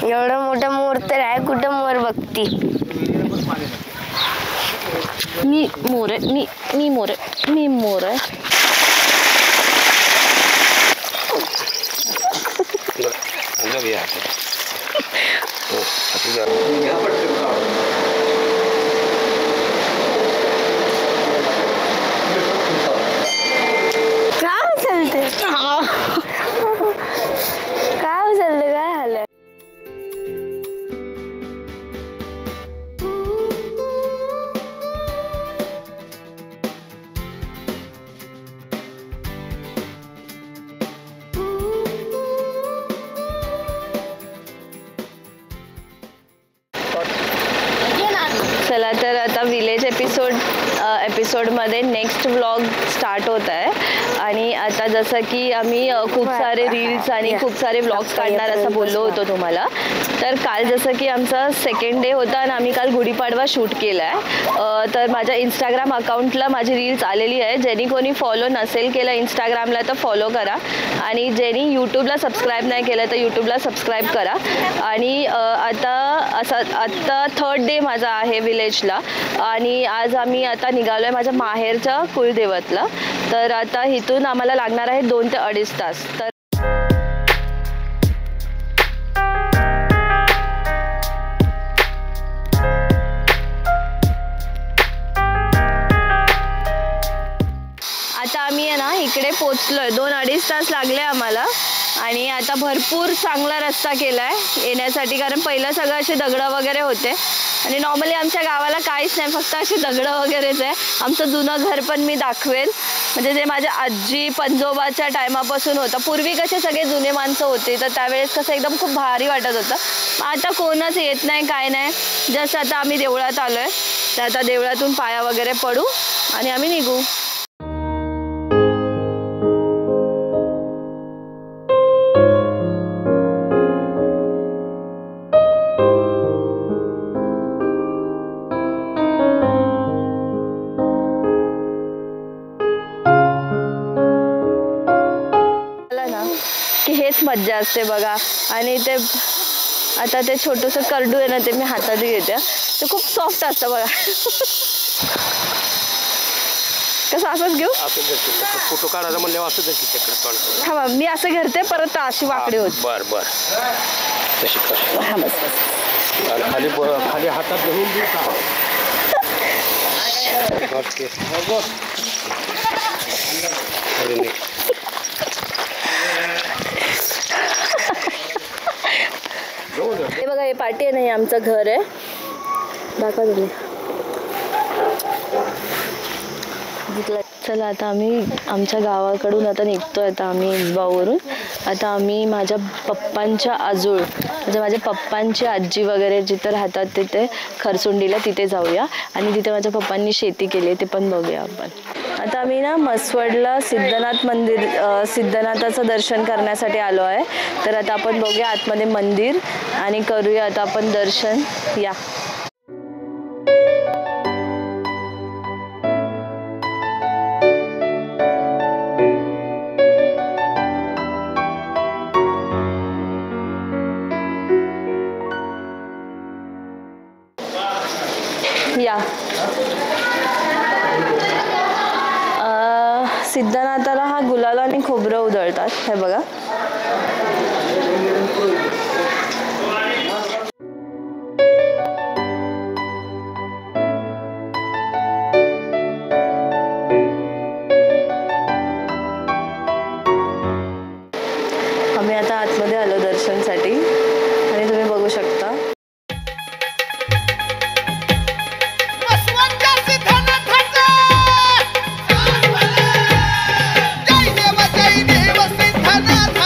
एवढा मोठा मोर तर आहे, कुठं मोर बघती. मी मोर आहे, मी मोर आहे, मी मोर आहे. काय उचलते, काय उचलते, काय झालं. चला तर आता विलेज एपिसोडमध्ये नेक्स्ट व्लॉग स्टार्ट होत आहे. आणि आता जसं की आम्ही खूप सारे रील्स आणि खूप सारे व्लॉग्स काढणार असं बोललो होतो तुम्हाला. तर काल जसं की आमचा 2nd डे होता आणि आम्ही काल गुढीपाडवा शूट केला आहे. तर माझ्या इंस्टाग्राम अकाउंटला माझी रील्स आलेली आहे. ज्यांनी कोणी फॉलो नसेल केलं इंस्टाग्रामला तर फॉलो करा, आणि ज्यांनी यूट्यूबला सबस्क्राईब नाही केलं तर यूट्यूबला सबस्क्राईब करा. आणि आता 3rd डे माझा आहे विलेजला, आणि आज आम्ही आता निघालो आहे माझ्या माहेरच्या कुलदेवतला. तर आता इथून आम्हाला लागणार आहे 2 ते 2.5 तास. तर आता आम्ही आहे ना इकडे पोचलोय. 2-2.5 तास लागले आम्हाला, आणि आता भरपूर चांगला रस्ता केलाय येण्यासाठी, कारण पहिलं सगळं असे दगडं वगैरे होते. आणि नॉर्मली आमच्या गावाला काहीच नाही, फक्त असे दगडं वगैरेच आहे. आमचं जुनं घर पण मी दाखवेल, म्हणजे जे माझ्या आजी पंजोबाच्या टायमापासून होतं. पूर्वी कसे सगळे जुने माणसं होते, तर त्यावेळेस कसं एकदम खूप भारी वाटत होतं. आता कोणच येत नाही, काय नाही. जस्ट आता आम्ही देवळात आलोय, तर आता देवळातून पाया वगैरे पडू आणि आम्ही निघू. हेच मज्जा असते बघा. आणि ते आता ते छोटंसं करडू आहे ना, ते मी हातात घेते. ते खूप सॉफ्ट असतं बघा. कसं असंच घेऊ, फोटो काढायला म्हणले असं. हा मी असं घेते, परत अशी वाकडी होती. बर बर तशी कर. हा बस बस. खाली हातात घेऊन हे बघा, हे पाठी आहे ना, हे आमचं घर आहे. दाखवा तुम्ही. चला आता आम्ही आमच्या गावाकडून आता निघतोय. आता आम्ही इसबावरून. आता आम्ही माझ्या पप्पांच्या आजोळ, म्हणजे माझ्या पप्पांची आजी वगैरे जिथे राहतात तिथे खरसुंडीला, तिथे जाऊया. आणि तिथे माझ्या पप्पांनी शेती केली, ते पण बघूया आपण. आता आम्ही ना मसवडला सिद्धनाथ मंदिर, सिद्धनाथाचं दर्शन करण्यासाठी आलो आहे. तर आता आपण बघूया आतमध्ये मंदिर आणि करूया आता आपण दर्शन. या या सिद्धनाथाला हा गुलाल आणि खोबरं उधळतात. हे बघा. आम्ही आता आतमध्ये आलो दर्शनसाठी, आणि तुम्ही बघू शकता. जय देव सिद्धनाथ.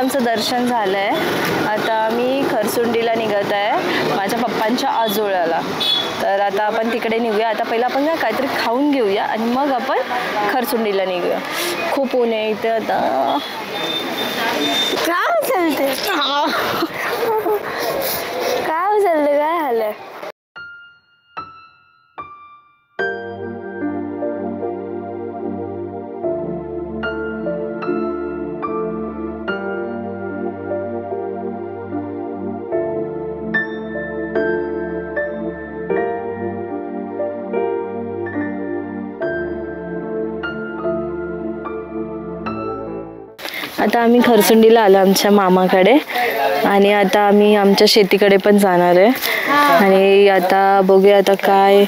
आमचं दर्शन झालंय. आता आम्ही खरसुंडीला निघत आहे माझ्या पप्पांच्या आजोळ्याला. तर आता आपण तिकडे निघूया. आता पहिला आपण काहीतरी खाऊन घेऊया आणि मग आपण खरसुंडीला निघूया. खूप ऊन आहे इथे आता. काय उचलते काय उचलते काय झालं? आता आम्ही खरसुंडीला आलो आमच्या मामाकडे आणि आता आम्ही आमच्या शेतीकडे पण जाणार आहे. आणि आता बघूया आता काय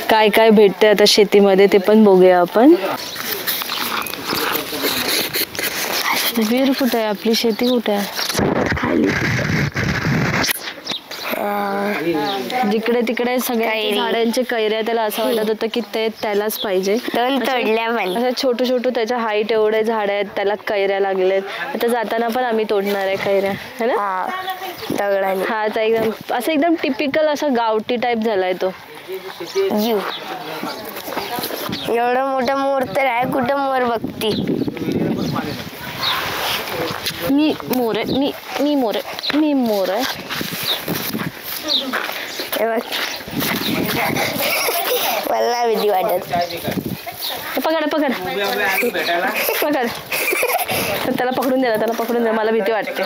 काय काय भेटते आता शेतीमध्ये ते पण बघूया आपण. विहीर कुठे आहे? आपली शेती कुठे आहे? खाली जिकडे तिकडे सगळ्या झाडांचे कैऱ्या. त्याला असं वाटत होतं की ते त्यालाच पाहिजे. तोडल्या पण असं छोटू छोटू त्याच्या हाईट एवढे झाड आहेत त्याला कैऱ्या लागलेत. आता जाताना पण आम्ही तोडणार आहे कैऱ्या है ना. दगडाने हा आता एकदम असं एकदम टिपिकल असा गावठी टाईप झालाय तो. जीव एवढा मोठा मोर तर आहे. कुठं मोर बघती? मी मोर आहे. मी मोर आहे. मी मोर आहे. हे बघ मला भीती वाटत. पकड पकड पकड. त्याला पकडून दिला. त्याला पकडून दिला. मला भीती वाटते.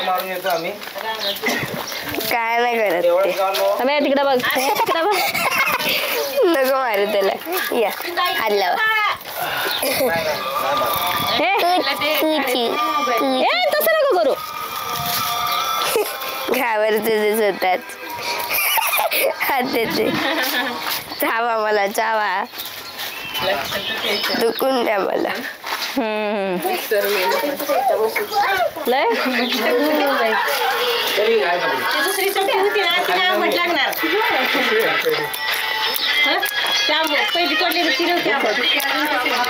काय नाही करत ते. तिकडे बघ तिकडे बघ. नको मारू त्याला. या आला तसं नको करू. घाबरते स्वतःच. देते चावा मला चावा. दुखून द्या मला. लय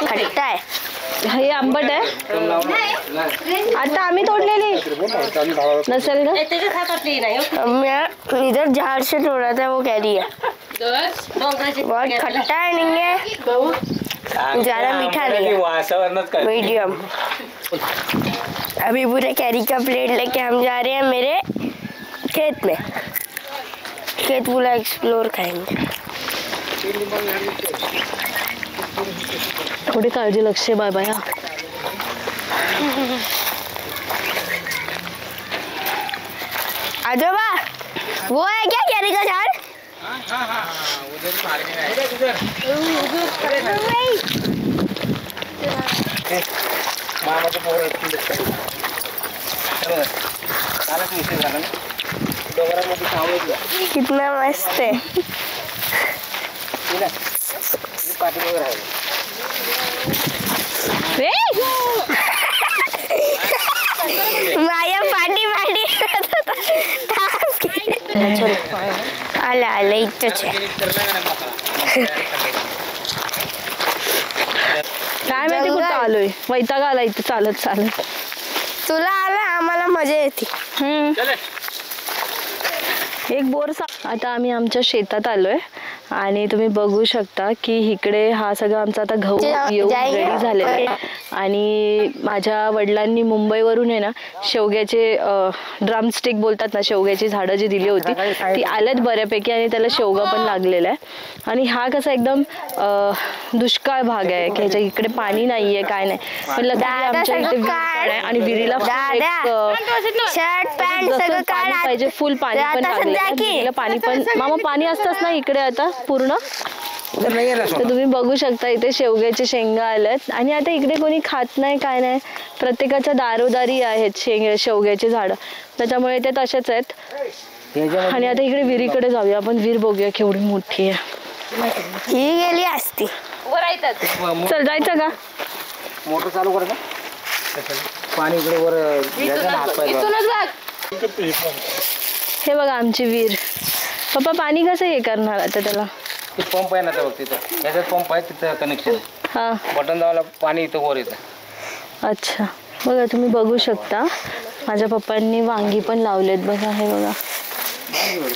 खट्टा आहे. हे आंबट आहे. आता आम्ही तोडलेली नसेल का? मैं इधर झाड़ से तोड़ा था वो कैरी है. बहुत खट्टा है. नहीं है ज्यादा मीठा नहीं है. मीडियम. अभी पूरे कैरी का प्लेट लेके हम जा रहे हैं मेरे खेत में. खेत पूरा एक्सप्लोर करेंगे. थोड़ी काळजी लक्ष बाय बाय. आजोबा वो है क्या कैरी का झाड़? कितना मस्त है. माया पाटी पाटी आला आला इथंच आहे. काय माहिती कुठं आलोय. वैताग आला इथे चालत चालत. तुला आला आम्हाला मजा येते. एक बोर. आता आम्ही आमच्या शेतात आलोय आणि तुम्ही बघू शकता की इकडे हा सगळा आमचा आता गहू येऊन रेडी झालेला आहे. आणि माझ्या वडिलांनी मुंबईवरून आहे ना शेवग्याचे ड्रमस्टिक बोलतात ना, शेवग्याची झाडं जी दिली होती ती आल्यात बऱ्यापैकी आणि त्याला शेवगा पण लागलेला आहे. आणि हा कसा एकदम दुष्काळ भाग आहे की ह्याच्या इकडे पाणी नाहीये काय नाही. पण आमच्या इथे विहीर आहे आणि विहिरीला पाणी पाहिजे. फुल पाणी पण लागलं. पाणी पण मामा पाणी असतंच ना इकडे आता पूर्ण. तर तुम्ही बघू शकता इथे शेवग्याचे शेंगा आल्यात आणि आता इकडे कोणी खात नाही काय नाही. प्रत्येकाच्या दारोदारी आहेत शेवग्याची झाडं. त्याच्यामुळे ते तसेच आहेत. आणि आता इकडे विहिरीकडे जाऊया आपण. विहीर बघूया केवढी मोठी आहे. ही गेली असती. चल जायचं का? मोटर चालू कर. पाणी इकडे वर. हे बघा आमची विहीर. पप्पा पाणी कसं हे करणार आता त्याला? पंप आहे ना बघ तिथं. याच्यात पंप आहे तिथं कनेक्शन. हा बटन दाबला पाणी इथं वर येतं. अच्छा बघा तुम्ही बघू शकता माझ्या पप्पांनी वांगी पण लावलेत बघा, हे बघा,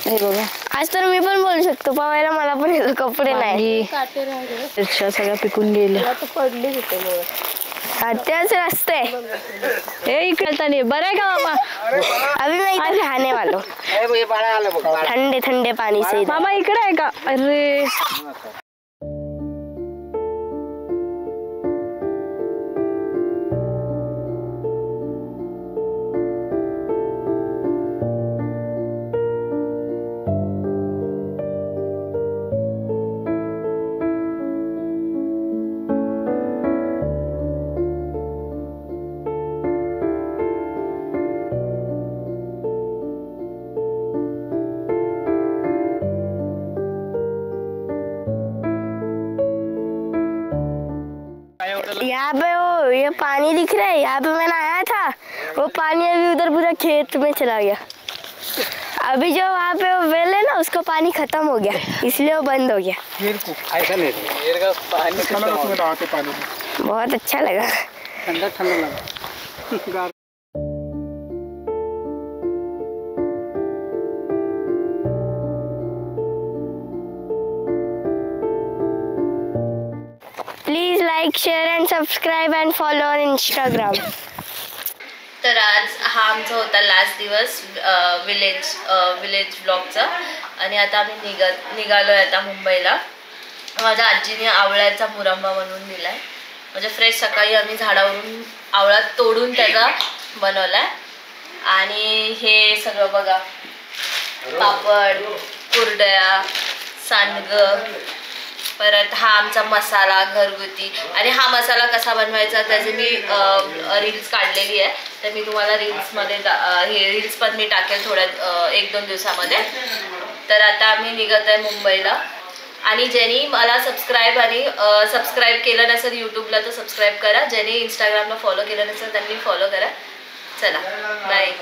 हे बघा. आज तर मी पण बोलू शकतो, पवायला मला पण कपडे नाही. मिरच्या सगळ्या पिकून गेल्या. त्याच रस्ते हे इकडे बरं आहे का मामा? अभी मैं इधर नहाने वाला हूँ, ठंडे ठंडे पानी से. मामा इकडे आहे का? अरे यहाँ पे वो ये पानी दिख रहा है, यहाँ पे मैंने आया था, वो पानी अभी उधर पूरा खेत में चला गया. अभी जो वहाँ पे वो वेल है ना, उसका पानी खत्म हो गया, इसलिए वो बंद हो गया. ऐसा नहीं का पानी बहुत अच्छा लगा. ठंडा ठंडा लगा. Please like, share and subscribe and follow on Instagram. तर आज हा आमचा होता लास्ट दिवस विलेज ब्लॉगचा. आणि आता आम्ही निघालोय आता मुंबईला. माझ्या आजीने आवळ्याचा मुरंबा बनवून दिलाय. म्हणजे फ्रेश सकाळी आम्ही झाडावरून आवळा तोडून त्याचा बनवलाय. आणि हे सगळं बघा, पापड, कुरडया, सांडगं, परत हा आमचा मसाला घरगुती. आणि हा मसाला कसा बनवायचा त्याचे मी रील्स काढलेली आहे, तर मी तुम्हाला रील्समध्ये हे रील्स पण मी टाकेल थोड्या 1-2 दिवसामध्ये. तर आता आम्ही निघत आहे मुंबईला. आणि ज्यांनी मला सबस्क्राईब केलं नसेल यूट्यूबला तर सबस्क्राईब करा. ज्यांनी इंस्टाग्रामला फॉलो केलं नसेल त्यांनी फॉलो करा. चला बाय.